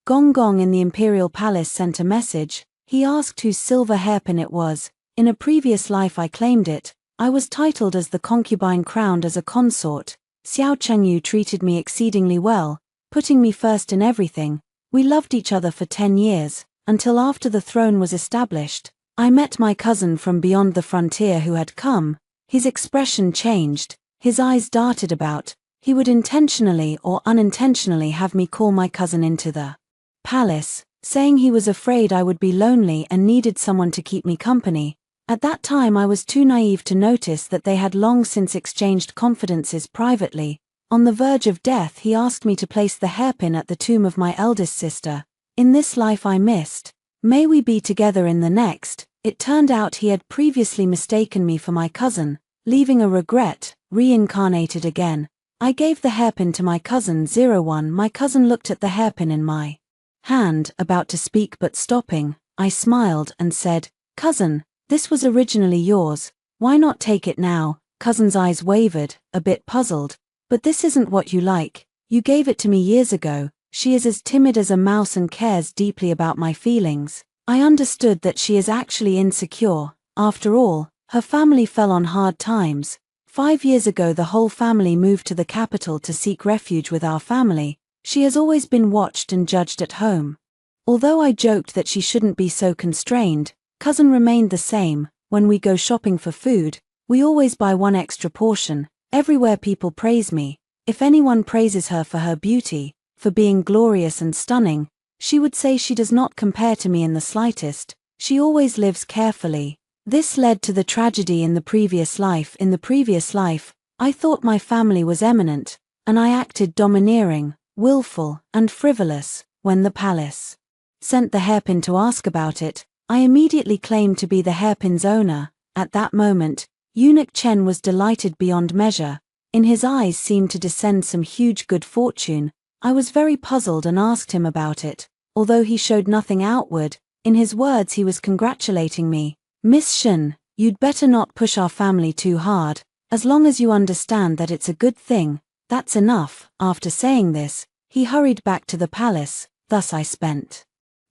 Gong Gong in the imperial palace sent a message. He asked whose silver hairpin it was. In a previous life I claimed it. I was titled as the concubine crowned as a consort. Xiao Chengyu treated me exceedingly well, putting me first in everything. We loved each other for 10 years, until after the throne was established. I met my cousin from beyond the frontier who had come. His expression changed, his eyes darted about. He would intentionally or unintentionally have me call my cousin into the palace, saying he was afraid I would be lonely and needed someone to keep me company. At that time I was too naive to notice that they had long since exchanged confidences privately. On the verge of death he asked me to place the hairpin at the tomb of my eldest sister. In this life I missed. May we be together in the next. It turned out he had previously mistaken me for my cousin, leaving a regret, reincarnated again. I gave the hairpin to my cousin 01. My cousin looked at the hairpin in my hand, about to speak but stopping. I smiled and said, "Cousin, this was originally yours. Why not take it now?" Cousin's eyes wavered, a bit puzzled. "But this isn't what you like. You gave it to me years ago." She is as timid as a mouse and cares deeply about my feelings. I understood that she is actually insecure. After all, her family fell on hard times. 5 years ago the whole family moved to the capital to seek refuge with our family. She has always been watched and judged at home. Although I joked that she shouldn't be so constrained, cousin remained the same. When we go shopping for food, we always buy one extra portion. Everywhere people praise me. If anyone praises her for her beauty, for being glorious and stunning, she would say she does not compare to me in the slightest. She always lives carefully. This led to the tragedy in the previous life. In the previous life, I thought my family was eminent, and I acted domineering, willful, and frivolous. When the palace sent the hairpin to ask about it, I immediately claimed to be the hairpin's owner. At that moment, Eunuch Chen was delighted beyond measure. In his eyes seemed to descend some huge good fortune. I was very puzzled and asked him about it. Although he showed nothing outward, in his words he was congratulating me. "Miss Shen, you'd better not push our family too hard. As long as you understand that it's a good thing, that's enough." After saying this, he hurried back to the palace. Thus I spent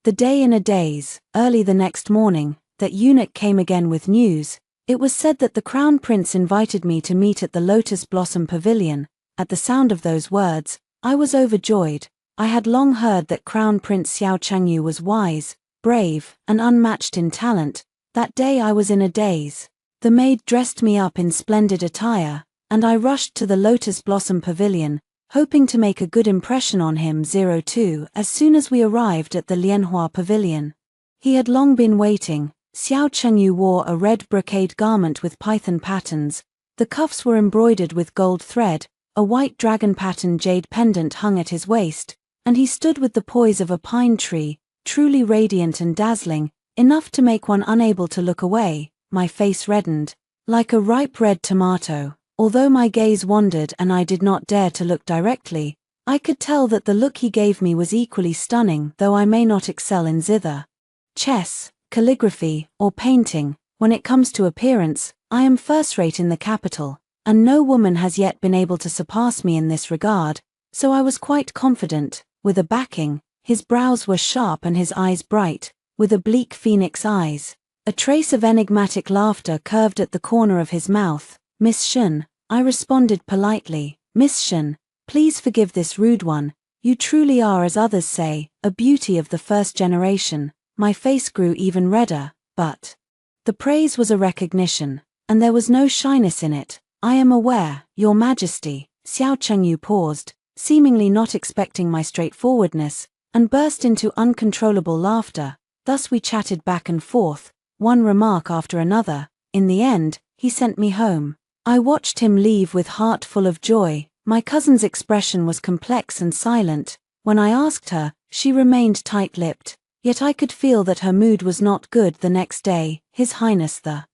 the day in a daze. Early the next morning, that eunuch came again with news. It was said that the crown prince invited me to meet at the Lotus Blossom Pavilion. At the sound of those words, I was overjoyed. I had long heard that Crown Prince Xiao Chengyu was wise, brave, and unmatched in talent. That day I was in a daze. The maid dressed me up in splendid attire, and I rushed to the Lotus Blossom Pavilion, hoping to make a good impression on him. 02 As soon as we arrived at the Lianhua Pavilion, he had long been waiting. Xiao Chengyu wore a red brocade garment with python patterns. The cuffs were embroidered with gold thread. A white dragon pattern jade pendant hung at his waist, and he stood with the poise of a pine tree, truly radiant and dazzling, enough to make one unable to look away. My face reddened, like a ripe red tomato. Although my gaze wandered and I did not dare to look directly, I could tell that the look he gave me was equally stunning. Though I may not excel in zither, chess, calligraphy, or painting, when it comes to appearance, I am first-rate in the capital, and no woman has yet been able to surpass me in this regard, so I was quite confident. With a backing, his brows were sharp and his eyes bright, with oblique phoenix eyes. A trace of enigmatic laughter curved at the corner of his mouth. "Miss Shen," I responded politely. "Miss Shen, please forgive this rude one. You truly are, as others say, a beauty of the first generation." My face grew even redder, but the praise was a recognition, and there was no shyness in it. "I am aware, Your Majesty." Xiao Chengyu paused, seemingly not expecting my straightforwardness, and burst into uncontrollable laughter. Thus we chatted back and forth, one remark after another. In the end, he sent me home. I watched him leave with heart full of joy. My cousin's expression was complex and silent. When I asked her, she remained tight-lipped. Yet I could feel that her mood was not good. The next day, His Highness the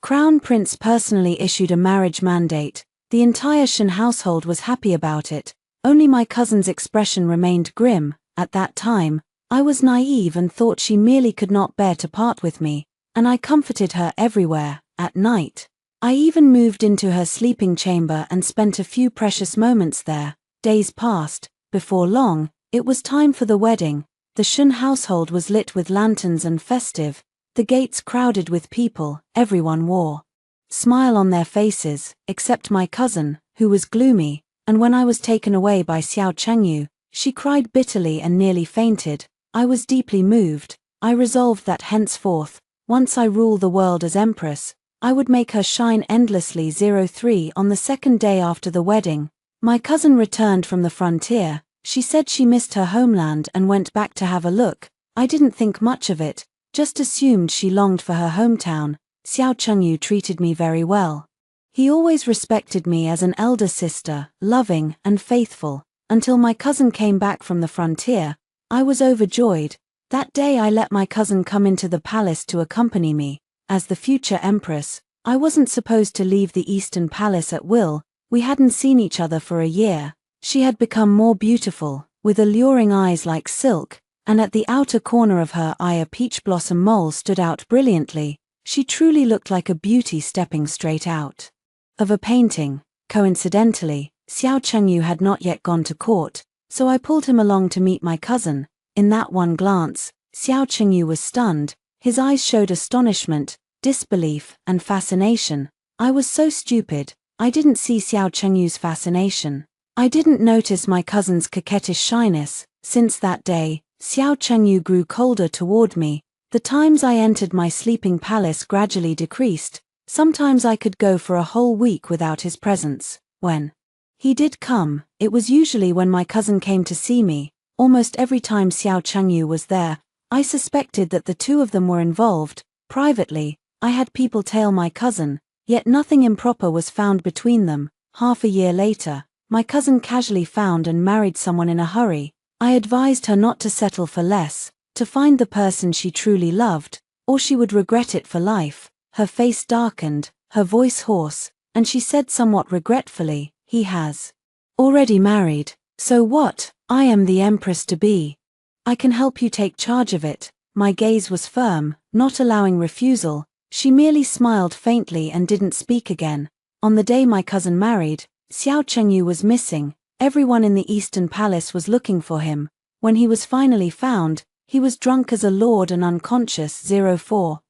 Crown Prince personally issued a marriage mandate. The entire Shen household was happy about it. Only my cousin's expression remained grim. At that time, I was naive and thought she merely could not bear to part with me, and I comforted her everywhere. At night, I even moved into her sleeping chamber and spent a few precious moments there. Days passed. Before long, it was time for the wedding. The Shun household was lit with lanterns and festive, the gates crowded with people. Everyone wore smile on their faces, except my cousin, who was gloomy, and when I was taken away by Xiao Chengyu, she cried bitterly and nearly fainted. I was deeply moved. I resolved that henceforth, once I rule the world as empress, I would make her shine endlessly. 03 On the second day after the wedding, my cousin returned from the frontier. She said she missed her homeland and went back to have a look. I didn't think much of it, just assumed she longed for her hometown. Xiao Chengyu treated me very well. He always respected me as an elder sister, loving and faithful, until my cousin came back from the frontier. I was overjoyed. That day I let my cousin come into the palace to accompany me. As the future empress, I wasn't supposed to leave the Eastern Palace at will. We hadn't seen each other for a year. She had become more beautiful, with alluring eyes like silk, and at the outer corner of her eye a peach blossom mole stood out brilliantly. She truly looked like a beauty stepping straight out of a painting. Coincidentally, Xiao Chengyu had not yet gone to court, so I pulled him along to meet my cousin. In that one glance, Xiao Chengyu was stunned. His eyes showed astonishment, disbelief, and fascination. I was so stupid, I didn't see Xiao Chengyu's fascination. I didn't notice my cousin's coquettish shyness. Since that day, Xiao Chengyu grew colder toward me. The times I entered my sleeping palace gradually decreased. Sometimes I could go for a whole week without his presence. When he did come, it was usually when my cousin came to see me. Almost every time Xiao Chengyu was there, I suspected that the two of them were involved. Privately, I had people tell my cousin, yet nothing improper was found between them. Half a year later, my cousin casually found and married someone in a hurry. I advised her not to settle for less, to find the person she truly loved, or she would regret it for life. Her face darkened, her voice hoarse, and she said somewhat regretfully, "He has already married. So what? I am the empress-to-be. I can help you take charge of it." My gaze was firm, not allowing refusal. She merely smiled faintly and didn't speak again. On the day my cousin married, Xiao Chengyu was missing. Everyone in the Eastern Palace was looking for him. When he was finally found, he was drunk as a lord and unconscious. 04.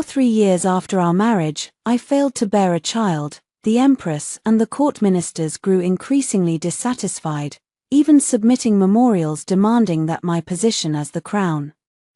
3 years after our marriage, I failed to bear a child. The empress and the court ministers grew increasingly dissatisfied, even submitting memorials demanding that my position as the crown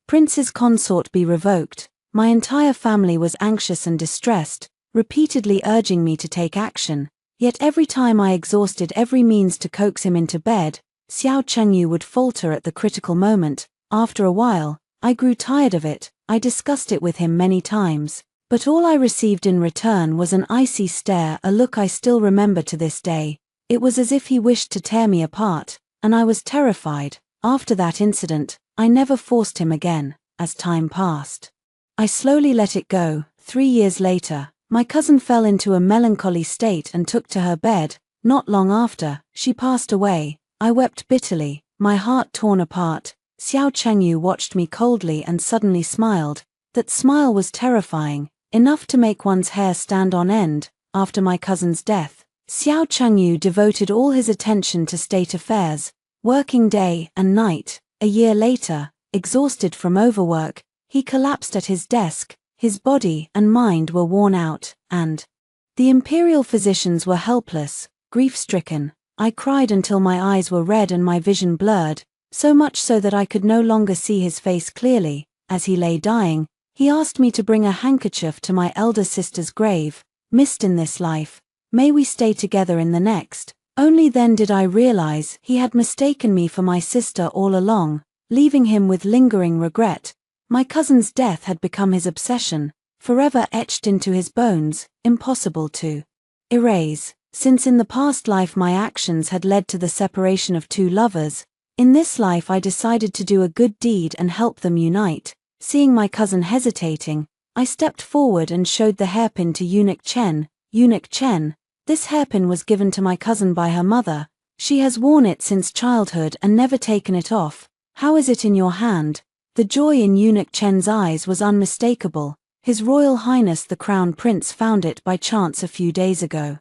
prince's consort be revoked. My entire family was anxious and distressed, repeatedly urging me to take action. Yet every time I exhausted every means to coax him into bed, Xiao Chengyu would falter at the critical moment. After a while, I grew tired of it. I discussed it with him many times, but all I received in return was an icy stare, a look I still remember to this day. It was as if he wished to tear me apart, and I was terrified. After that incident, I never forced him again. As time passed, I slowly let it go. 3 years later, my cousin fell into a melancholy state and took to her bed. Not long after, she passed away. I wept bitterly, my heart torn apart. Xiao Chengyu watched me coldly and suddenly smiled. That smile was terrifying, enough to make one's hair stand on end. After my cousin's death, Xiao Chengyu devoted all his attention to state affairs, working day and night. A year later, exhausted from overwork, he collapsed at his desk. His body and mind were worn out, and the imperial physicians were helpless, grief-stricken. I cried until my eyes were red and my vision blurred, so much so that I could no longer see his face clearly. As he lay dying, he asked me to bring a handkerchief to my elder sister's grave. "Missed in this life, may we stay together in the next." Only then did I realize he had mistaken me for my sister all along, leaving him with lingering regret. My cousin's death had become his obsession, forever etched into his bones, impossible to erase. Since in the past life my actions had led to the separation of two lovers, in this life I decided to do a good deed and help them unite. Seeing my cousin hesitating, I stepped forward and showed the hairpin to Eunuch Chen. "Eunuch Chen, this hairpin was given to my cousin by her mother. She has worn it since childhood and never taken it off. How is it in your hand?" The joy in Eunuch Chen's eyes was unmistakable. His Royal Highness the Crown Prince found it by chance a few days ago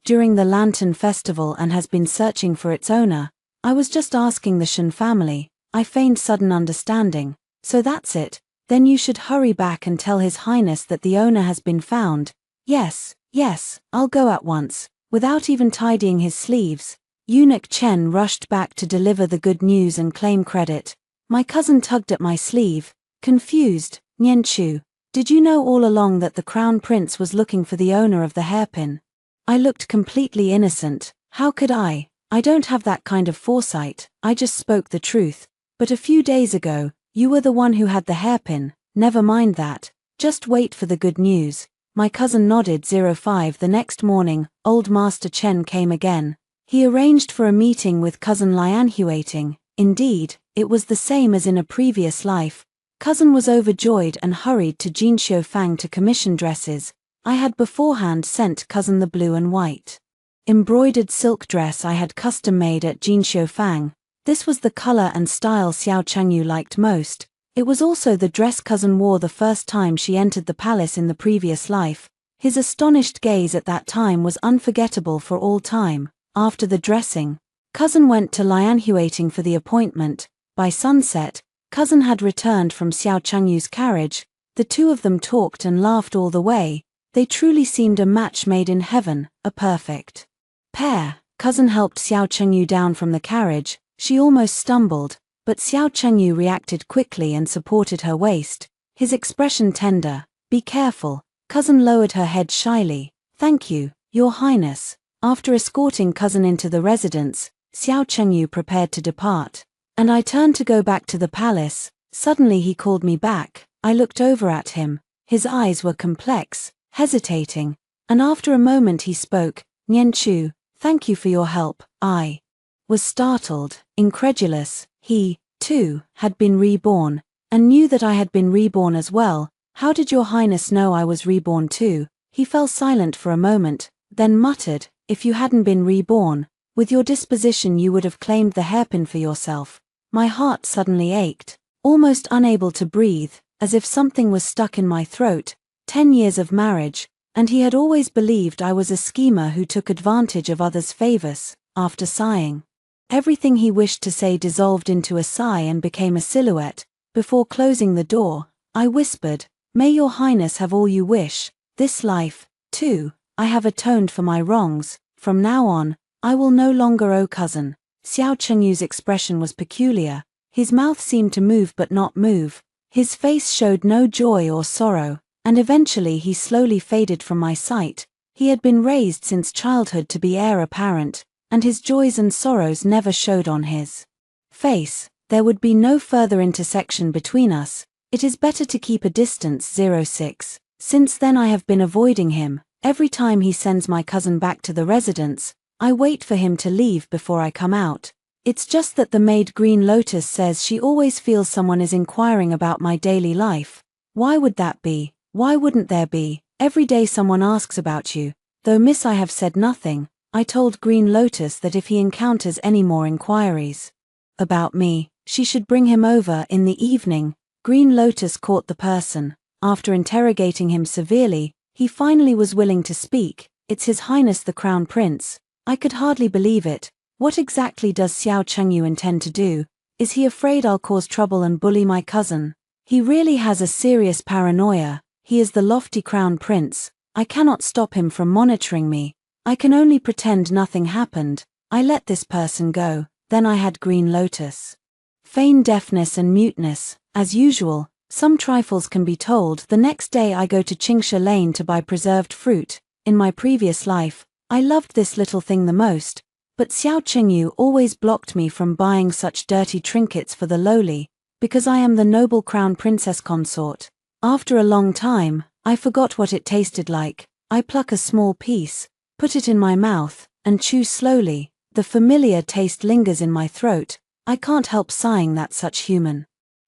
during the Lantern Festival and has been searching for its owner. I was just asking the Shen family. I feigned sudden understanding. So that's it. Then you should hurry back and tell His Highness that the owner has been found. Yes, yes, I'll go at once. Without even tidying his sleeves, Eunuch Chen rushed back to deliver the good news and claim credit. My cousin tugged at my sleeve, confused. Nianchu, did you know all along that the Crown Prince was looking for the owner of the hairpin? I looked completely innocent. How could I? I don't have that kind of foresight. I just spoke the truth. But a few days ago, you were the one who had the hairpin. Never mind that. Just wait for the good news. My cousin nodded. 05 The next morning, old Master Chen came again. He arranged for a meeting with cousin Lian Huating. Indeed, it was the same as in a previous life. Cousin was overjoyed and hurried to Jinxiu Fang to commission dresses. I had beforehand sent cousin the blue and white embroidered silk dress I had custom made at Jinxiu Fang. This was the color and style Xiao Changyu liked most. It was also the dress cousin wore the first time she entered the palace in the previous life. His astonished gaze at that time was unforgettable for all time. After the dressing, cousin went to Lian Huating for the appointment. By sunset, cousin had returned from Xiao Changyu's carriage. The two of them talked and laughed all the way. They truly seemed a match made in heaven, a perfect pair. Cousin helped Xiao Changyu down from the carriage. She almost stumbled, but Xiao Changyu reacted quickly and supported her waist, his expression tender. Be careful. Cousin lowered her head shyly. Thank you, Your Highness. After escorting cousin into the residence, Xiao Changyu prepared to depart, and I turned to go back to the palace. Suddenly he called me back. I looked over at him. His eyes were complex, hesitating, and after a moment he spoke. Nianchu, thank you for your help. I was startled, incredulous. He, too, had been reborn, and knew that I had been reborn as well. How did Your Highness know I was reborn too? He fell silent for a moment, then muttered, if you hadn't been reborn, with your disposition you would have claimed the hairpin for yourself. My heart suddenly ached, almost unable to breathe, as if something was stuck in my throat. 10 years of marriage, and he had always believed I was a schemer who took advantage of others' favors. After sighing, everything he wished to say dissolved into a sigh and became a silhouette. Before closing the door, I whispered, may Your Highness have all you wish. This life, too, I have atoned for my wrongs. From now on, I will no longer owe cousin. Xiao Chengyu's expression was peculiar. His mouth seemed to move but not move. His face showed no joy or sorrow, and eventually he slowly faded from my sight. He had been raised since childhood to be heir apparent, and his joys and sorrows never showed on his face. There would be no further intersection between us. It is better to keep a distance. 06. Since then I have been avoiding him. Every time he sends my cousin back to the residence, I wait for him to leave before I come out. It's just that the maid Green Lotus says she always feels someone is inquiring about my daily life. Why would that be? Why wouldn't there be? Every day someone asks about you. Though miss, I have said nothing. I told Green Lotus that if he encounters any more inquiries about me, she should bring him over in the evening. Green Lotus caught the person. After interrogating him severely, he finally was willing to speak. It's His Highness the Crown Prince. I could hardly believe it. What exactly does Xiao Changyu intend to do? Is he afraid I'll cause trouble and bully my cousin? He really has a serious paranoia. He is the lofty Crown Prince. I cannot stop him from monitoring me. I can only pretend nothing happened. I let this person go. Then I had Green Lotus feign deafness and muteness. As usual, some trifles can be told. The next day I go to Qingsha Lane to buy preserved fruit. In my previous life, I loved this little thing the most, but Xiao Chengyu always blocked me from buying such dirty trinkets for the lowly, because I am the noble crown princess consort. After a long time, I forgot what it tasted like. I pluck a small piece, put it in my mouth, and chew slowly. The familiar taste lingers in my throat. I can't help sighing that such human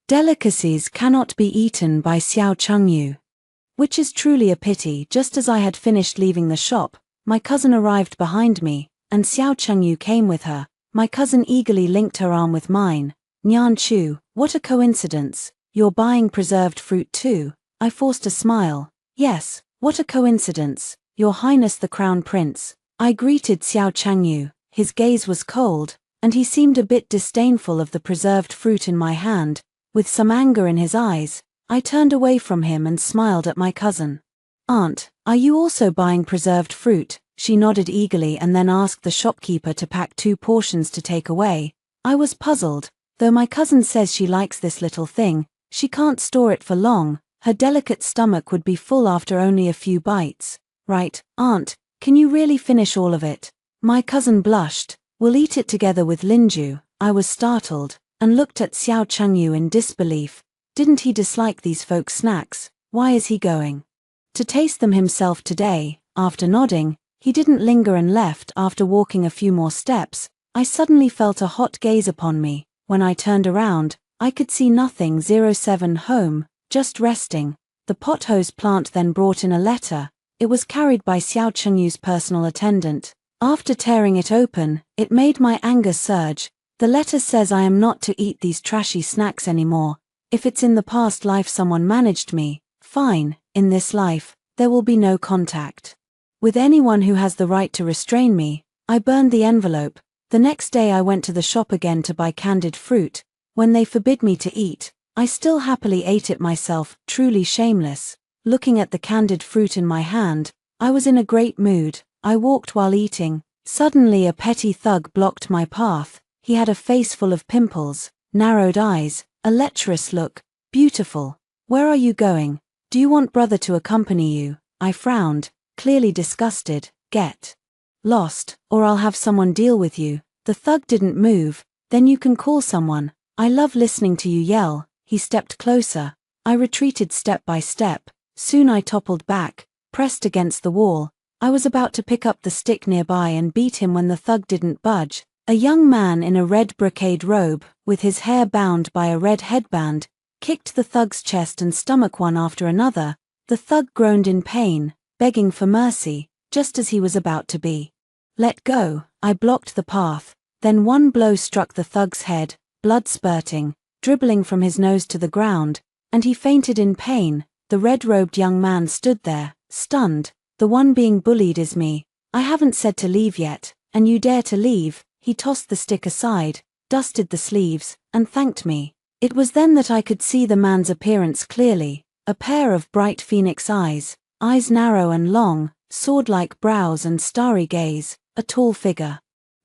delicacies cannot be eaten by Xiao Chengyu. Which is truly a pity. Just as I had finished leaving the shop, my cousin arrived behind me, and Xiao Chengyu came with her. My cousin eagerly linked her arm with mine. Nian Chu, what a coincidence. You're buying preserved fruit too? I forced a smile. Yes, what a coincidence, Your Highness the Crown Prince. I greeted Xiao Chengyu. His gaze was cold. and he seemed a bit disdainful of the preserved fruit in my hand. With some anger in his eyes, I turned away from him and smiled at my cousin. "Aunt, are you also buying preserved fruit?" She nodded eagerly and then asked the shopkeeper to pack 2 portions to take away. I was puzzled. Though my cousin says she likes this little thing, she can't store it for long. Her delicate stomach would be full after only a few bites. "Right, Aunt, can you really finish all of it?" My cousin blushed. "We'll eat it together with Linju." I was startled, and looked at Xiao Chengyu in disbelief. Didn't he dislike these folks' snacks? Why is he going to taste them himself today? After nodding, he didn't linger and left. After walking a few more steps, I suddenly felt a hot gaze upon me. When I turned around, I could see nothing. 07 home, just resting. The pothose plant then brought in a letter. It was carried by Xiao Chengyu's personal attendant. After tearing it open, it made my anger surge. The letter says I am not to eat these trashy snacks anymore. If it's in the past life someone managed me, fine. In this life, there will be no contact with anyone who has the right to restrain me. I burned the envelope. The next day I went to the shop again to buy candied fruit. When they forbid me to eat, I still happily ate it myself, truly shameless. Looking at the candied fruit in my hand, I was in a great mood. I walked while eating. Suddenly a petty thug blocked my path. He had a face full of pimples, narrowed eyes, a lecherous look. "Beautiful. Where are you going? Do you want brother to accompany you?" I frowned, clearly disgusted. "Get lost, or I'll have someone deal with you." The thug didn't move. "Then you can call someone. I love listening to you yell." He stepped closer. I retreated step by step. Soon I toppled back, pressed against the wall. I was about to pick up the stick nearby and beat him when the thug didn't budge. A young man in a red brocade robe, with his hair bound by a red headband, kicked the thug's chest and stomach one after another. The thug groaned in pain, begging for mercy, just as he was about to be let go. I blocked the path. Then one blow struck the thug's head, blood spurting, dribbling from his nose to the ground, and he fainted in pain. The red-robed young man stood there, stunned. "The one being bullied is me. I haven't said to leave yet, and you dare to leave." He tossed the stick aside, dusted the sleeves, and thanked me. It was then that I could see the man's appearance clearly. A pair of bright phoenix eyes narrow and long, sword-like brows and starry gaze, a tall figure,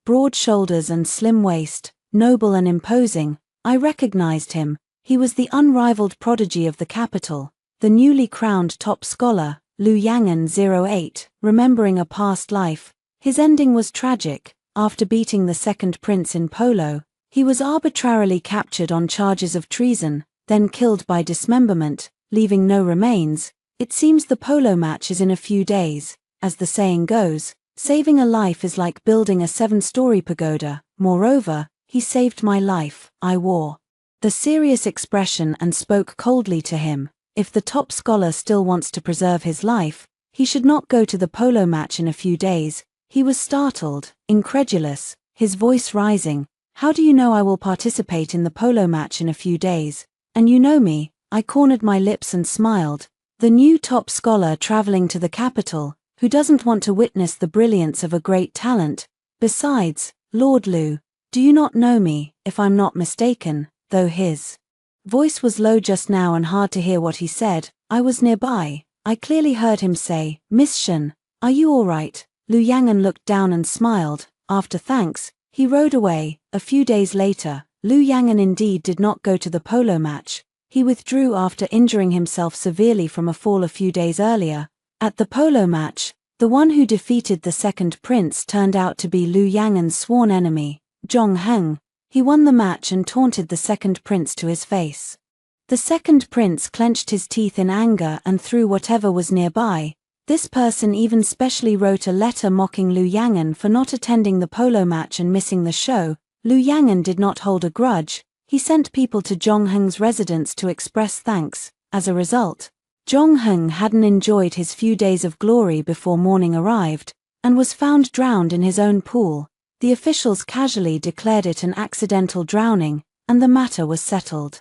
broad shoulders and slim waist, noble and imposing. I recognized him. He was the unrivaled prodigy of the capital, the newly crowned top scholar, Lu Yangan 08. Remembering a past life, his ending was tragic. After beating the second prince in polo, he was arbitrarily captured on charges of treason, then killed by dismemberment, leaving no remains. It seems the polo match is in a few days. As the saying goes, saving a life is like building a 7-story pagoda. Moreover, he saved my life. I wore the serious expression and spoke coldly to him. If the top scholar still wants to preserve his life, he should not go to the polo match in a few days. He was startled, incredulous, his voice rising. "How do you know I will participate in the polo match in a few days? And you know me?" I cornered my lips and smiled. The new top scholar traveling to the capital, who doesn't want to witness the brilliance of a great talent. Besides, Lord Lu, do you not know me, if I'm not mistaken? Though his voice was low just now and hard to hear what he said, I was nearby. I clearly heard him say, "Miss Shen, are you all right?" Lu Yangan looked down and smiled. After thanks, he rode away. A few days later, Lu Yangan indeed did not go to the polo match. He withdrew after injuring himself severely from a fall a few days earlier. At the polo match, the one who defeated the second prince turned out to be Lu Yangan's sworn enemy, Zhong Heng. He won the match and taunted the second prince to his face. The second prince clenched his teeth in anger and threw whatever was nearby. This person even specially wrote a letter mocking Lu Yangan for not attending the polo match and missing the show. Lu Yangan did not hold a grudge. He sent people to Zhong Heng's residence to express thanks. As a result, Zhong Heng hadn't enjoyed his few days of glory before morning arrived, and was found drowned in his own pool. The officials casually declared it an accidental drowning, and the matter was settled.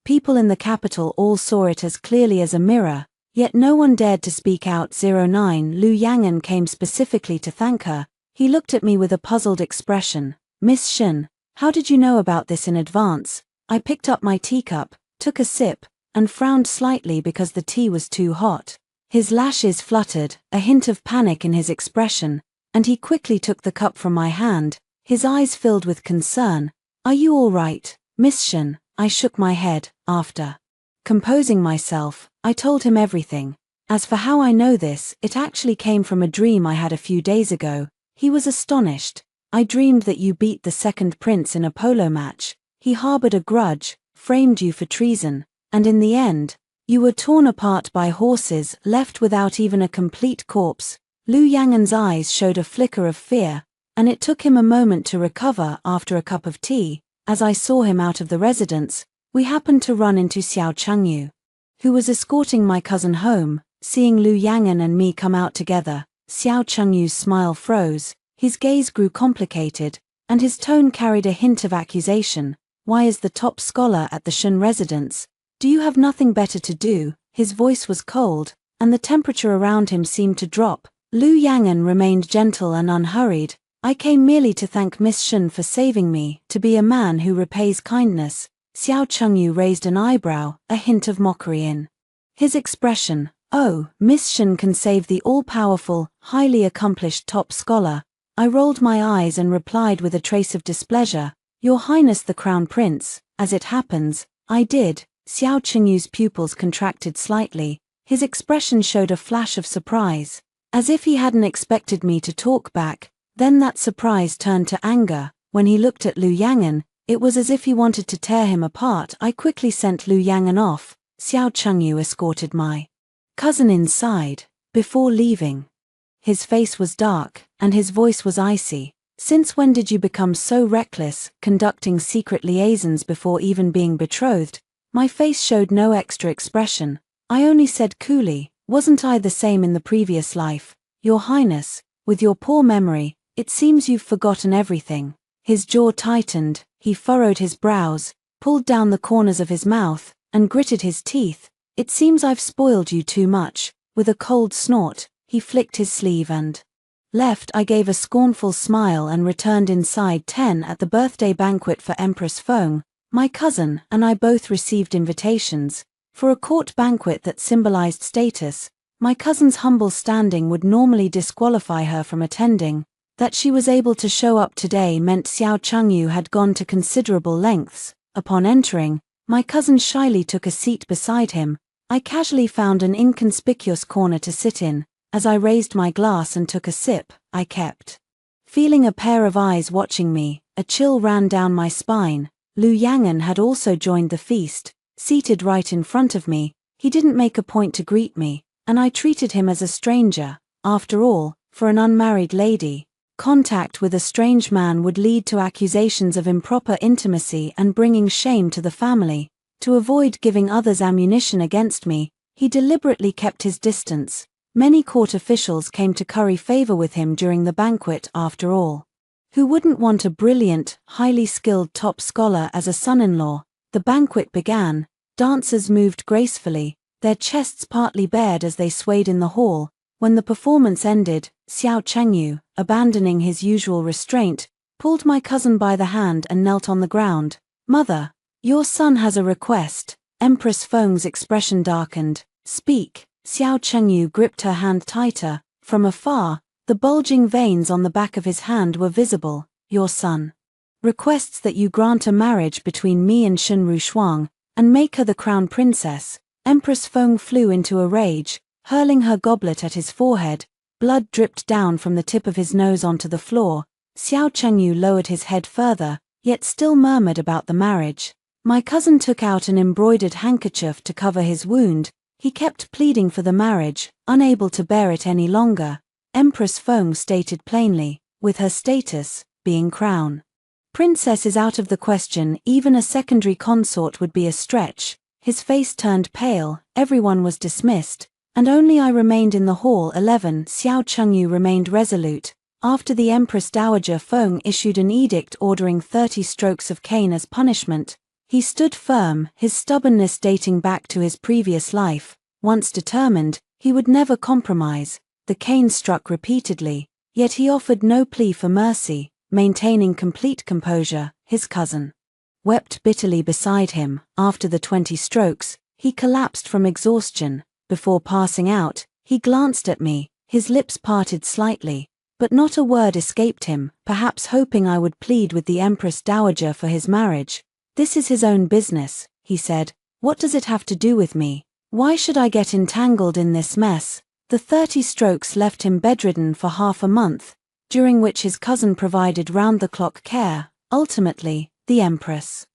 People in the capital all saw it as clearly as a mirror, yet no one dared to speak out. 09 Lu Yangan came specifically to thank her. He looked at me with a puzzled expression. "Miss Shen, How did you know about this in advance? I picked up my teacup, took a sip, and frowned slightly because the tea was too hot. His lashes fluttered, a hint of panic in his expression, and he quickly took the cup from my hand, his eyes filled with concern. Are you all right, Miss Shen? I shook my head. After composing myself, I told him everything. As for how I know this, it actually came from a dream I had a few days ago. He was astonished. I dreamed that you beat the second prince in a polo match. He harbored a grudge, framed you for treason, and in the end, you were torn apart by horses, left without even a complete corpse. Lu Yang'an's eyes showed a flicker of fear, and it took him a moment to recover after a cup of tea. As I saw him out of the residence, we happened to run into Xiao Changyu, who was escorting my cousin home. Seeing Lu Yang'an and me come out together, Xiao Changyu's smile froze, his gaze grew complicated, and his tone carried a hint of accusation. Why is the top scholar at the Shun residence? Do you have nothing better to do? His voice was cold, and the temperature around him seemed to drop. Lu Yang'an remained gentle and unhurried. I came merely to thank Miss Shun for saving me, to be a man who repays kindness. Xiao Changyu raised an eyebrow, a hint of mockery in his expression. Oh, Miss Shun can save the all-powerful, highly accomplished top scholar. I rolled my eyes and replied with a trace of displeasure. Your Highness the Crown Prince. As it happens, I did. Xiao Chengyu's pupils contracted slightly. His expression showed a flash of surprise, as if he hadn't expected me to talk back. Then that surprise turned to anger. When he looked at Lu Yang'an, it was as if he wanted to tear him apart. I quickly sent Lu Yang'an off. Xiao Changyu escorted my cousin inside. Before leaving, his face was dark, and his voice was icy. Since when did you become so reckless, conducting secret liaisons before even being betrothed? My face showed no extra expression. I only said coolly, wasn't I the same in the previous life? Your Highness, with your poor memory, it seems you've forgotten everything. His jaw tightened, he furrowed his brows, pulled down the corners of his mouth, and gritted his teeth. It seems I've spoiled you too much. With a cold snort, he flicked his sleeve and left. I gave a scornful smile and returned inside. 10 At the birthday banquet for Empress Feng, my cousin and I both received invitations. For a court banquet that symbolized status, my cousin's humble standing would normally disqualify her from attending. That she was able to show up today meant Xiao Changyu had gone to considerable lengths. Upon entering, my cousin shyly took a seat beside him. I casually found an inconspicuous corner to sit in. As I raised my glass and took a sip, I kept feeling a pair of eyes watching me. A chill ran down my spine. Lu Yang'an had also joined the feast, seated right in front of me. He didn't make a point to greet me, and I treated him as a stranger. After all, for an unmarried lady, contact with a strange man would lead to accusations of improper intimacy and bringing shame to the family. To avoid giving others ammunition against me, he deliberately kept his distance. Many court officials came to curry favor with him during the banquet. After all, who wouldn't want a brilliant, highly skilled top scholar as a son-in-law? The banquet began. Dancers moved gracefully, their chests partly bared as they swayed in the hall. When the performance ended, Xiao Changyu, abandoning his usual restraint, pulled my cousin by the hand and knelt on the ground. Mother, your son has a request. Empress Feng's expression darkened. Speak. Xiao Changyu gripped her hand tighter. From afar, the bulging veins on the back of his hand were visible. Your son requests that you grant a marriage between me and Shun Rushuang, and make her the crown princess. Empress Feng flew into a rage, hurling her goblet at his forehead. Blood dripped down from the tip of his nose onto the floor. Xiao Changyu lowered his head further, yet still murmured about the marriage. My cousin took out an embroidered handkerchief to cover his wound. He kept pleading for the marriage, unable to bear it any longer. Empress Feng stated plainly, with her status, being crown princess is out of the question. Even a secondary consort would be a stretch. His face turned pale. Everyone was dismissed, and only I remained in the hall. 11 Xiao Changyu remained resolute. After the Empress Dowager Feng issued an edict ordering 30 strokes of cane as punishment, he stood firm, his stubbornness dating back to his previous life. Once determined, he would never compromise. The cane struck repeatedly, yet he offered no plea for mercy. maintaining complete composure. His cousin wept bitterly beside him. After the 20 strokes, he collapsed from exhaustion. Before passing out, he glanced at me, his lips parted slightly, but not a word escaped him, perhaps hoping I would plead with the Empress Dowager for his marriage. "This is his own business," he said. "What does it have to do with me? Why should I get entangled in this mess?" The 30 strokes left him bedridden for half a month, during which his cousin provided round-the-clock care. Ultimately, the Empress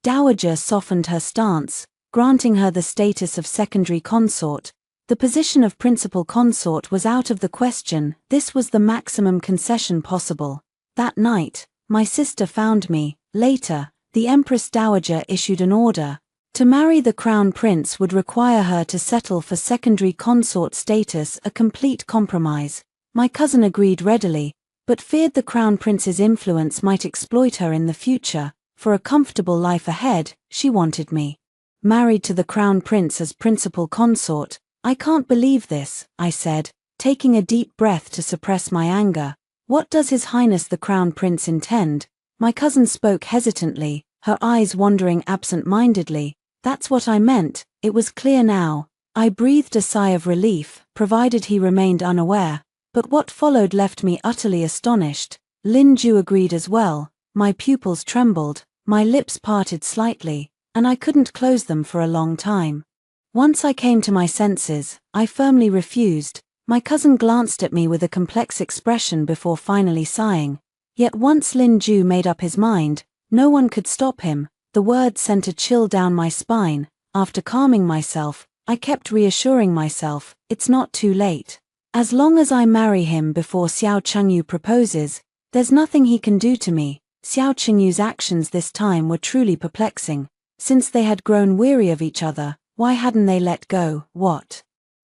Dowager softened her stance, granting her the status of secondary consort. The position of principal consort was out of the question. This was the maximum concession possible. That night, my sister found me. Later, the Empress Dowager issued an order. To marry the Crown Prince would require her to settle for secondary consort status, a complete compromise. My cousin agreed readily, but feared the Crown Prince's influence might exploit her in the future. For a comfortable life ahead, she wanted me married to the Crown Prince as principal consort. "I can't believe this," I said, taking a deep breath to suppress my anger. "What does His Highness the Crown Prince intend?" My cousin spoke hesitantly, her eyes wandering absent-mindedly. "That's what I meant." It was clear now. I breathed a sigh of relief, provided he remained unaware. But what followed left me utterly astonished. Lin Ju agreed as well. My pupils trembled, my lips parted slightly, and I couldn't close them for a long time. Once I came to my senses, I firmly refused. My cousin glanced at me with a complex expression before finally sighing. Yet once Lin Ju made up his mind, no one could stop him. The words sent a chill down my spine. After calming myself, I kept reassuring myself, it's not too late. As long as I marry him before Xiao Chengyu proposes, there's nothing he can do to me. Xiao Chengyu's actions this time were truly perplexing. Since they had grown weary of each other, why hadn't they let go? What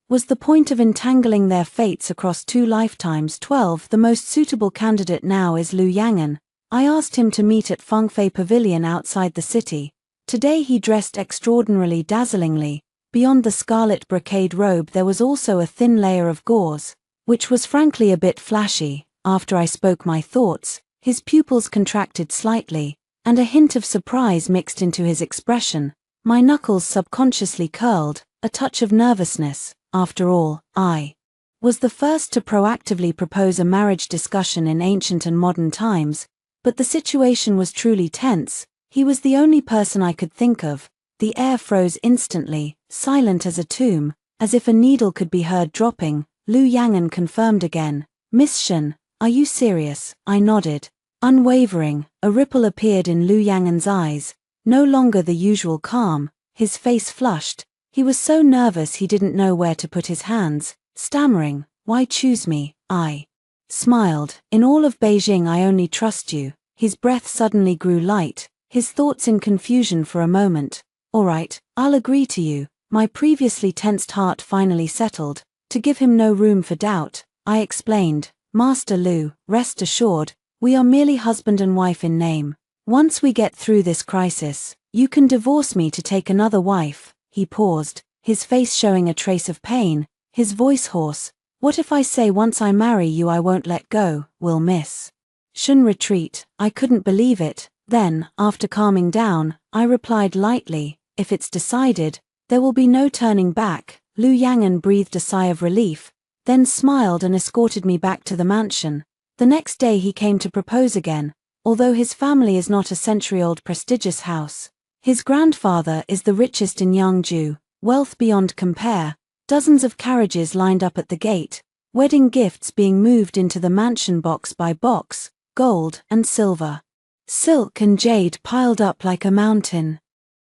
was the point of entangling their fates across 2 lifetimes? 12. The most suitable candidate now is Lu Yangan. I asked him to meet at Fengfei Pavilion outside the city. Today he dressed extraordinarily dazzlingly. Beyond the scarlet brocade robe there was also a thin layer of gauze, which was frankly a bit flashy. After I spoke my thoughts, his pupils contracted slightly, and a hint of surprise mixed into his expression. My knuckles subconsciously curled, a touch of nervousness. After all, I was the first to proactively propose a marriage discussion in ancient and modern times, but the situation was truly tense. He was the only person I could think of. The air froze instantly, silent as a tomb, as if a needle could be heard dropping. Lu Yangan confirmed again. "Miss Shen, are you serious?" I nodded. Unwavering, a ripple appeared in Lu Yangan's eyes, no longer the usual calm. His face flushed. He was so nervous he didn't know where to put his hands. Stammering, "Why choose me?" I smiled. "In all of Beijing I only trust you." His breath suddenly grew light, his thoughts in confusion for a moment. "All right, I'll agree to you." My previously tensed heart finally settled. To give him no room for doubt, I explained, "Master Lu, rest assured, we are merely husband and wife in name. Once we get through this crisis, you can divorce me to take another wife." He paused, his face showing a trace of pain, his voice hoarse. "What if I say once I marry you I won't let go? Will Miss Shun retreat?" I couldn't believe it. Then, after calming down, I replied lightly, "If it's decided, there will be no turning back." Lu Yangan breathed a sigh of relief, then smiled and escorted me back to the mansion. The next day he came to propose again, although his family is not a century-old prestigious house. His grandfather is the richest in Yangzhou, wealth beyond compare, dozens of carriages lined up at the gate, wedding gifts being moved into the mansion box by box, gold and silver, silk and jade piled up like a mountain.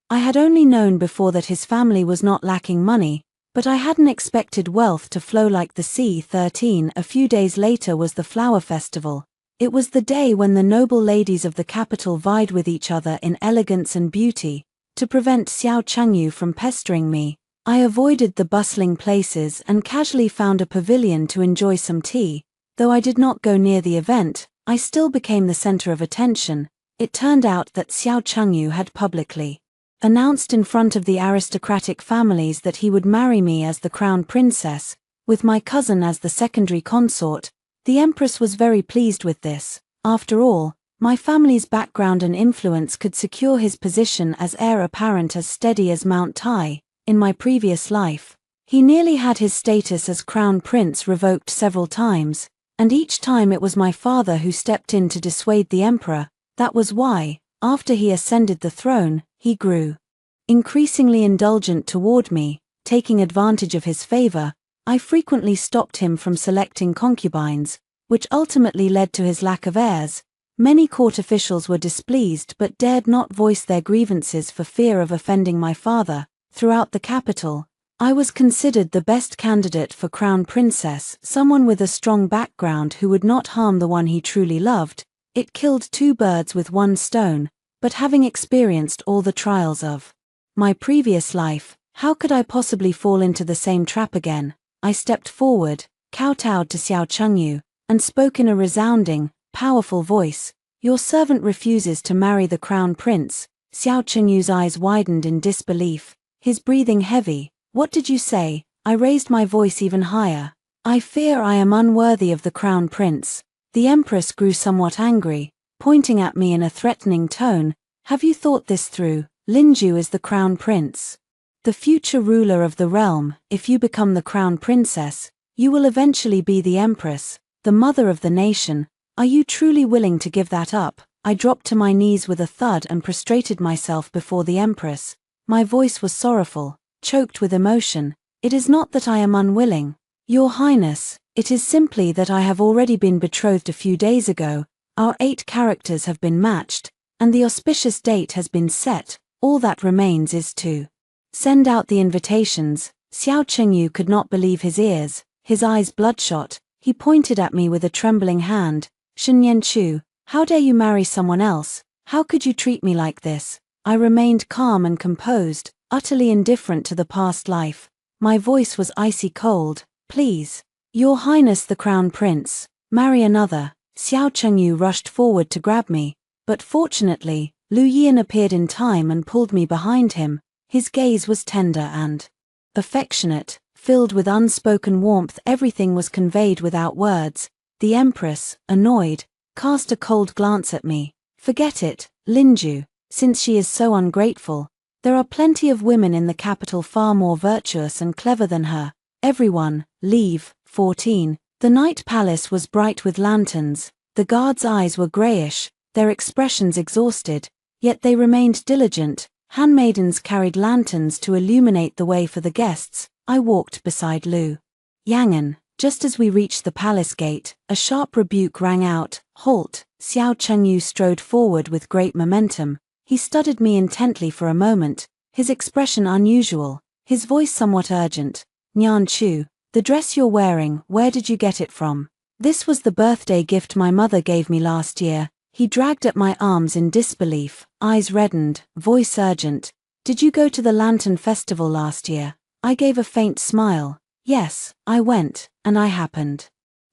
I had only known before that his family was not lacking money, but I hadn't expected wealth to flow like the sea. 13. A few days later was the flower festival. It was the day when the noble ladies of the capital vied with each other in elegance and beauty. To prevent Xiao Chengyu from pestering me, I avoided the bustling places and casually found a pavilion to enjoy some tea. Though I did not go near the event, I still became the center of attention. It turned out that Xiao Chengyu had publicly announced in front of the aristocratic families that he would marry me as the crown princess, with my cousin as the secondary consort. The empress was very pleased with this. After all, My family's background and influence could secure his position as heir apparent as steady as Mount Tai. In my previous life, he nearly had his status as crown prince revoked several times, and each time it was my father who stepped in to dissuade the emperor. That was why, after he ascended the throne, he grew increasingly indulgent toward me. Taking advantage of his favor, I frequently stopped him from selecting concubines, which ultimately led to his lack of heirs. Many court officials were displeased but dared not voice their grievances for fear of offending my father. Throughout the capital, I was considered the best candidate for crown princess, someone with a strong background who would not harm the one he truly loved. It killed two birds with one stone, but having experienced all the trials of my previous life, how could I possibly fall into the same trap again? I stepped forward, kowtowed to Xiao Chengyu, and spoke in a resounding, powerful voice. Your servant refuses to marry the crown prince. Xiao Chengyu's eyes widened in disbelief, his breathing heavy. What did you say? I raised my voice even higher. I fear I am unworthy of the crown prince. The empress grew somewhat angry, pointing at me in a threatening tone. Have you thought this through? Linju is the crown prince, the future ruler of the realm. If you become the crown princess, you will eventually be the empress, the mother of the nation. Are you truly willing to give that up? I dropped to my knees with a thud and prostrated myself before the empress. My voice was sorrowful, choked with emotion. It is not that I am unwilling, Your Highness, it is simply that I have already been betrothed a few days ago. Our 8 characters have been matched, and the auspicious date has been set. All that remains is to send out the invitations. Xiao Chengyu could not believe his ears, his eyes bloodshot. He pointed at me with a trembling hand. Shen Yanchu, how dare you marry someone else? How could you treat me like this? I remained calm and composed, utterly indifferent to the past life. My voice was icy cold. Please, Your Highness the Crown Prince, marry another. Xiao Chengyu rushed forward to grab me, but fortunately, Lu Yian appeared in time and pulled me behind him. His gaze was tender and affectionate, filled with unspoken warmth. Everything was conveyed without words. The empress, annoyed, cast a cold glance at me. Forget it, Linju, since she is so ungrateful. There are plenty of women in the capital far more virtuous and clever than her. Everyone, leave. 14. The night palace was bright with lanterns. The guards' eyes were grayish, their expressions exhausted, yet they remained diligent. Handmaidens carried lanterns to illuminate the way for the guests. I walked beside Lu Yangan. Just as we reached the palace gate, a sharp rebuke rang out. Halt! Xiao Chengyu strode forward with great momentum. He studied me intently for a moment, his expression unusual, his voice somewhat urgent. Nyan Chu, the dress you're wearing, where did you get it from? This was the birthday gift my mother gave me last year. He dragged at my arms in disbelief, eyes reddened, voice urgent. Did you go to the Lantern Festival last year? I gave a faint smile. Yes, I went, and I happened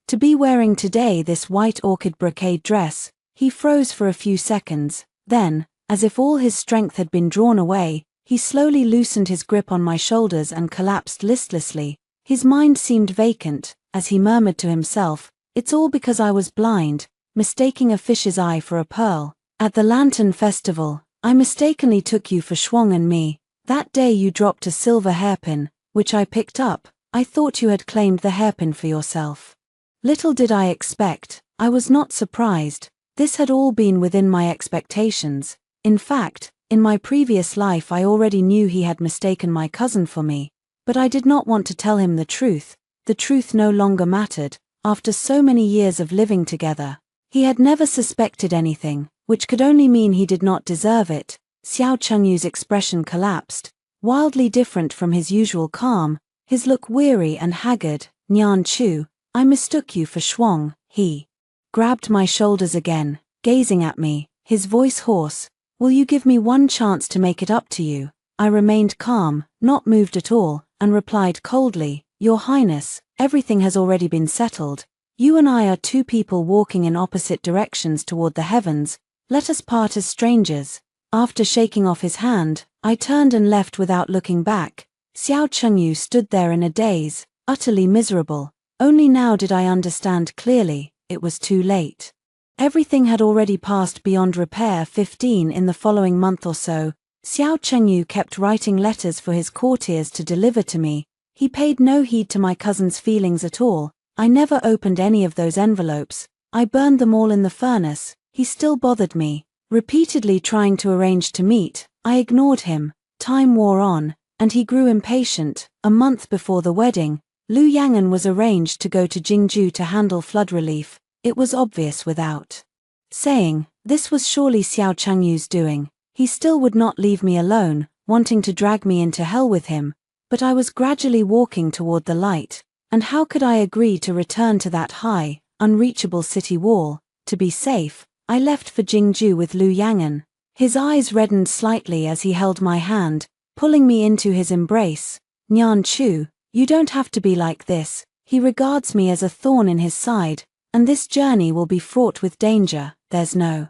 to be wearing today this white orchid brocade dress. He froze for a few seconds, then, as if all his strength had been drawn away, he slowly loosened his grip on my shoulders and collapsed listlessly. His mind seemed vacant, as he murmured to himself, "It's all because I was blind, mistaking a fish's eye for a pearl. At the Lantern Festival, I mistakenly took you for Shuang and me. That day you dropped a silver hairpin, which I picked up. I thought you had claimed the hairpin for yourself. Little did I expect, I was not surprised. This had all been within my expectations. In fact, in my previous life I already knew he had mistaken my cousin for me, but I did not want to tell him the truth. The truth no longer mattered. After so many years of living together, he had never suspected anything, which could only mean he did not deserve it." Xiao Chengyu's expression collapsed, wildly different from his usual calm, his look weary and haggard. "Nyan Chu, I mistook you for Shuang." He grabbed my shoulders again, gazing at me, his voice hoarse. "Will you give me one chance to make it up to you?" I remained calm, not moved at all, and replied coldly, "Your Highness, everything has already been settled. You and I are two people walking in opposite directions toward the heavens. Let us part as strangers." After shaking off his hand, I turned and left without looking back. Xiao Chengyu stood there in a daze, utterly miserable. Only now did I understand clearly, it was too late. Everything had already passed beyond repair. 15 In the following month or so, Xiao Chengyu kept writing letters for his courtiers to deliver to me. He paid no heed to my cousin's feelings at all. I never opened any of those envelopes. I burned them all in the furnace. He still bothered me, repeatedly trying to arrange to meet. I ignored him. Time wore on, and he grew impatient. A month before the wedding, Lu Yang'an was arranged to go to Jingju to handle flood relief. It was obvious without saying, this was surely Xiao Changyu's doing. He still would not leave me alone, wanting to drag me into hell with him. But I was gradually walking toward the light, and how could I agree to return to that high, unreachable city wall? To be safe, I left for Jingju with Lu Yang'an. His eyes reddened slightly as he held my hand, pulling me into his embrace. Nyan Chu, you don't have to be like this. He regards me as a thorn in his side, and this journey will be fraught with danger. There's no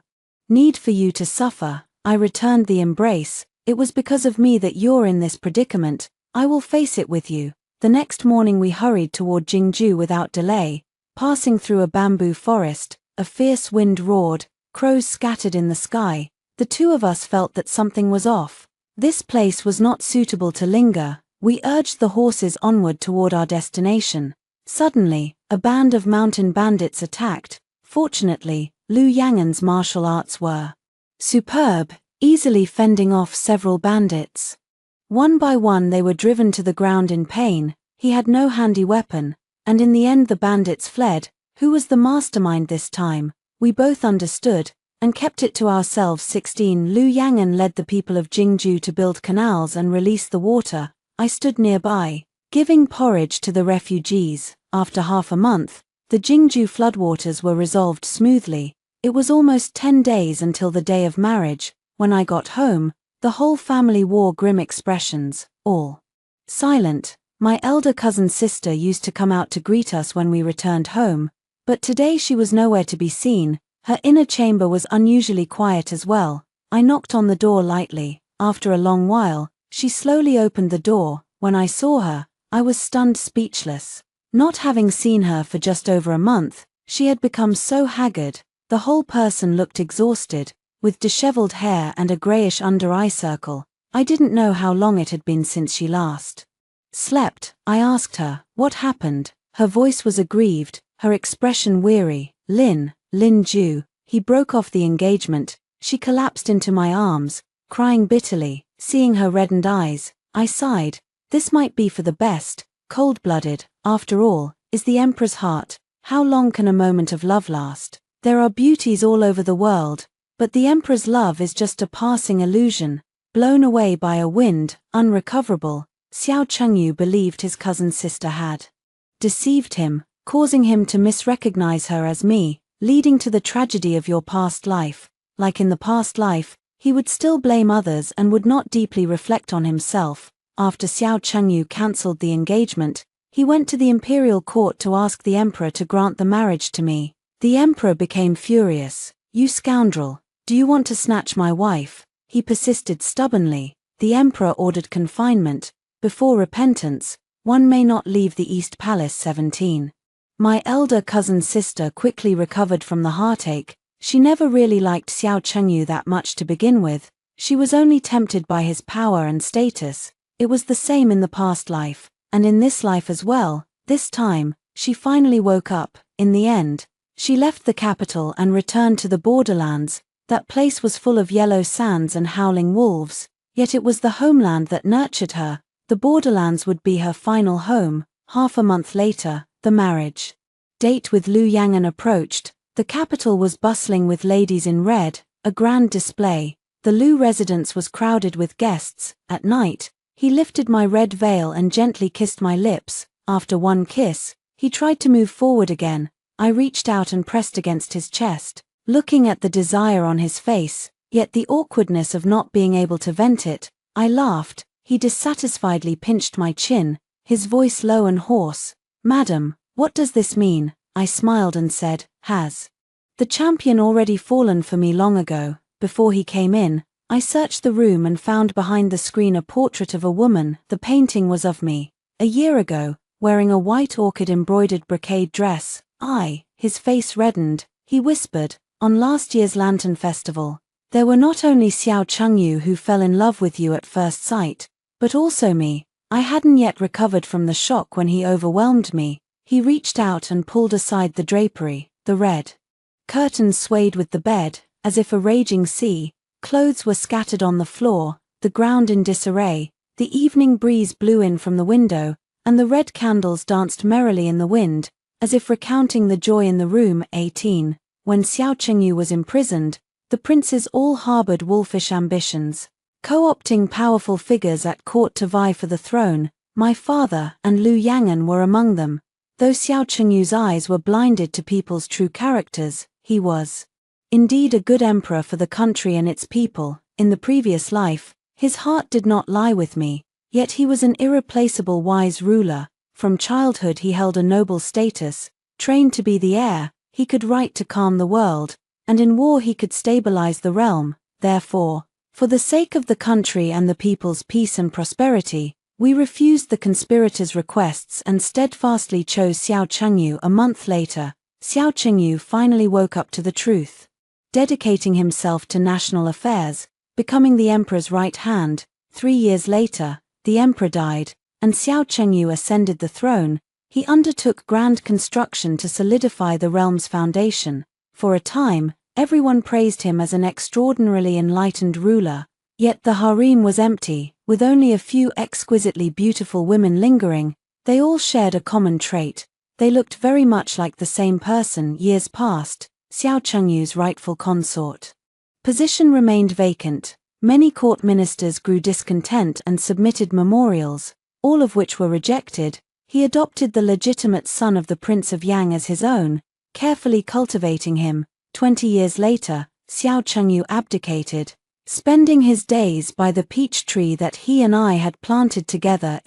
need for you to suffer. I returned the embrace. It was because of me that you're in this predicament. I will face it with you. The next morning we hurried toward Jingju without delay, passing through a bamboo forest. A fierce wind roared, crows scattered in the sky. The two of us felt that something was off. This place was not suitable to linger. We urged the horses onward toward our destination. Suddenly, a band of mountain bandits attacked. Fortunately, Lu Yang'an's martial arts were superb, easily fending off several bandits. One by one they were driven to the ground in pain. He had no handy weapon, and in the end the bandits fled. Who was the mastermind this time? We both understood, and kept it to ourselves. 16 Lu Yang'an led the people of Jingju to build canals and release the water. I stood nearby, giving porridge to the refugees. After half a month, the Jingju floodwaters were resolved smoothly. It was almost 10 days until the day of marriage. When I got home, the whole family wore grim expressions, all silent. My elder cousin's sister used to come out to greet us when we returned home, but today she was nowhere to be seen. Her inner chamber was unusually quiet as well. I knocked on the door lightly. After a long while, she slowly opened the door. When I saw her, I was stunned, speechless. Not having seen her for just over a month, she had become so haggard. The whole person looked exhausted, with disheveled hair and a grayish under-eye circle. I didn't know how long it had been since she last slept. I asked her, what happened? Her voice was aggrieved, her expression weary. Lin Ju. He broke off the engagement. She collapsed into my arms, crying bitterly. Seeing her reddened eyes, I sighed. This might be for the best. Cold-blooded, after all, is the emperor's heart. How long can a moment of love last? There are beauties all over the world, but the emperor's love is just a passing illusion, blown away by a wind, unrecoverable. Xiao Chengyu believed his cousin's sister had deceived him, causing him to misrecognize her as me, leading to the tragedy of your past life. Like in the past life, he would still blame others and would not deeply reflect on himself. After Xiao Chengyu cancelled the engagement, he went to the imperial court to ask the emperor to grant the marriage to me. The emperor became furious. You scoundrel, do you want to snatch my wife? He persisted stubbornly. The emperor ordered confinement. Before repentance, one may not leave the East Palace. 17. My elder cousin's sister quickly recovered from the heartache. She never really liked Xiao Chengyu that much to begin with. She was only tempted by his power and status. It was the same in the past life, and in this life as well. This time, she finally woke up. In the end, she left the capital and returned to the borderlands. That place was full of yellow sands and howling wolves, yet it was the homeland that nurtured her. The borderlands would be her final home. Half a month later, the marriage date with Lu Yang'an approached. The capital was bustling with ladies in red, a grand display. The Lu residence was crowded with guests. At night, he lifted my red veil and gently kissed my lips. After one kiss, he tried to move forward again. I reached out and pressed against his chest, looking at the desire on his face, yet the awkwardness of not being able to vent it. I laughed. He dissatisfiedly pinched my chin, his voice low and hoarse. Madam, what does this mean? I smiled and said, has the champion already fallen for me long ago? Before he came in, I searched the room and found behind the screen a portrait of a woman. The painting was of me, a year ago, wearing a white orchid embroidered brocade dress. His face reddened. He whispered, on last year's Lantern Festival, there were not only Xiao Chengyu who fell in love with you at first sight, but also me. I hadn't yet recovered from the shock when he overwhelmed me. He reached out and pulled aside the drapery. The red curtains swayed with the bed, as if a raging sea. Clothes were scattered on the floor, the ground in disarray. The evening breeze blew in from the window, and the red candles danced merrily in the wind, as if recounting the joy in the room. 18. When Xiao Chengyu was imprisoned, the princes all harbored wolfish ambitions, co-opting powerful figures at court to vie for the throne. My father and Liu Yang'an were among them. Though Xiao Chengyu's eyes were blinded to people's true characters, he was indeed a good emperor for the country and its people. In the previous life, his heart did not lie with me, yet he was an irreplaceable wise ruler. From childhood he held a noble status, trained to be the heir. He could write to calm the world, and in war he could stabilize the realm. Therefore, for the sake of the country and the people's peace and prosperity, we refused the conspirators' requests and steadfastly chose Xiao Chengyu. A month later, Xiao Chengyu finally woke up to the truth, dedicating himself to national affairs, becoming the emperor's right hand. 3 years later, the emperor died, and Xiao Chengyu ascended the throne. He undertook grand construction to solidify the realm's foundation. For a time, everyone praised him as an extraordinarily enlightened ruler, yet the harem was empty, with only a few exquisitely beautiful women lingering. They all shared a common trait. They looked very much like the same person. Years passed. Xiao Chengyu's rightful consort position remained vacant. Many court ministers grew discontent and submitted memorials, all of which were rejected. He adopted the legitimate son of the Prince of Yang as his own, carefully cultivating him. 20 years later, Xiao Chengyu abdicated, spending his days by the peach tree that he and I had planted together.